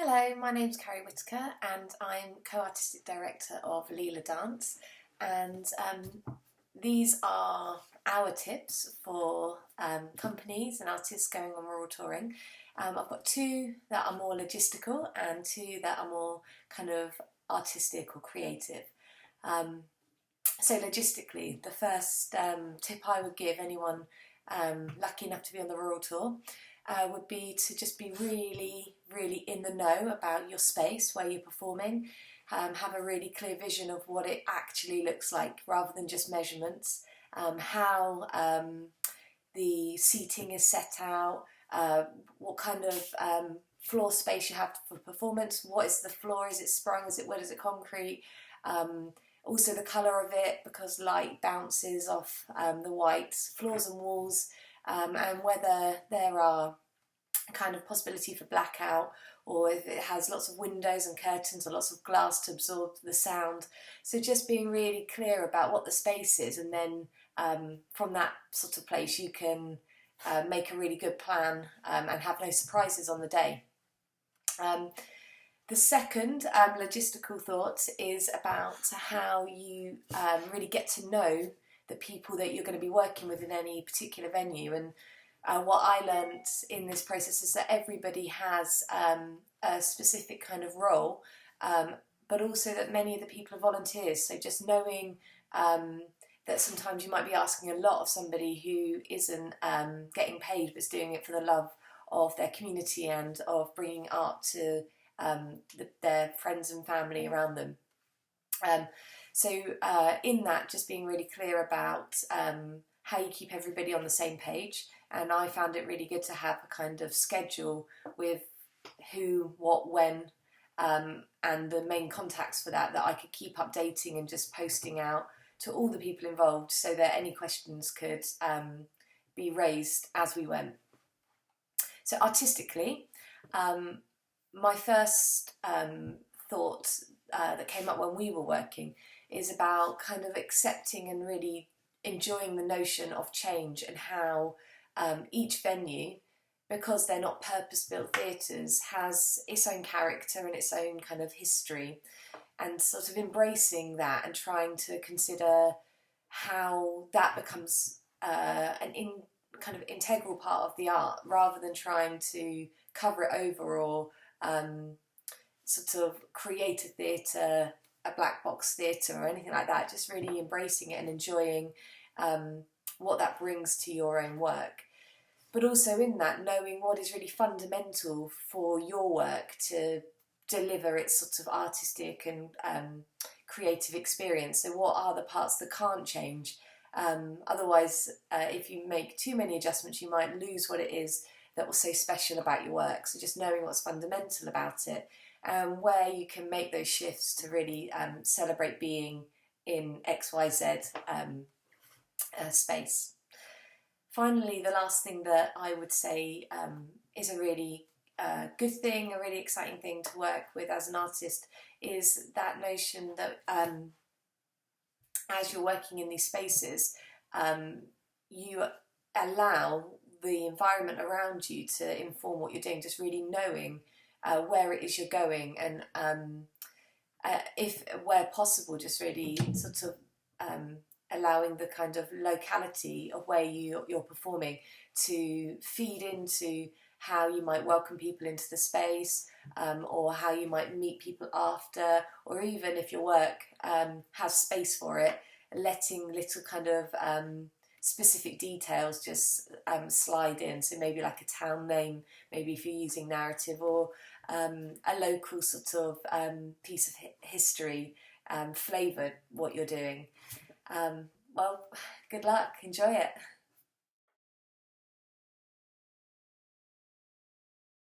Hello, my name's Carrie Whitaker and I'm co-artistic director of Lila Dance, and these are our tips for companies and artists going on rural touring. I've got two that are more logistical and two that are more kind of artistic or creative. So logistically, the first tip I would give anyone lucky enough to be on the rural tour would be to just be really in the know about your space where you're performing. Have a really clear vision of what it actually looks like rather than just measurements. How the seating is set out, what kind of floor space you have for performance, what is the floor, is it sprung, is it wood, is it concrete, also the colour of it, because light bounces off the white floors and walls, and whether there are kind of possibility for blackout, or if it has lots of windows and curtains or lots of glass to absorb the sound. So just being really clear about what the space is, and then from that sort of place you can make a really good plan and have no surprises on the day. The second logistical thought is about how you really get to know the people that you're going to be working with in any particular venue. And what I learned in this process is that everybody has a specific kind of role, but also that many of the people are volunteers. So just knowing that sometimes you might be asking a lot of somebody who isn't getting paid but is doing it for the love of their community and of bringing art to their friends and family around them. So in that, just being really clear about how you keep everybody on the same page. And I found it really good to have a kind of schedule with who, what, when, and the main contacts for that I could keep updating and just posting out to all the people involved, so that any questions could be raised as we went. So artistically, my first thought that came up when we were working is about kind of accepting and really enjoying the notion of change, and how each venue, because they're not purpose-built theatres, has its own character and its own kind of history, and sort of embracing that and trying to consider how that becomes kind of integral part of the art, rather than trying to cover it over or sort of create a theatre, a black box theatre or anything like that. Just really embracing it and enjoying what that brings to your own work. But also in that, knowing what is really fundamental for your work to deliver its sort of artistic and creative experience. So what are the parts that can't change? Otherwise, if you make too many adjustments, you might lose what it is that was so special about your work. So just knowing what's fundamental about it, where you can make those shifts to really celebrate being in XYZ space. Finally, the last thing that I would say is a really good thing, a really exciting thing to work with as an artist, is that notion that as you're working in these spaces, you allow the environment around you to inform what you're doing, just really knowing where it is you're going, and if where possible, just really sort of allowing the kind of locality of where you're performing to feed into how you might welcome people into the space, or how you might meet people after, or even if your work has space for it, letting little kind of specific details just slide in. So maybe like a town name, maybe if you're using narrative, or a local sort of piece of history flavoured what you're doing. Well, good luck, enjoy it.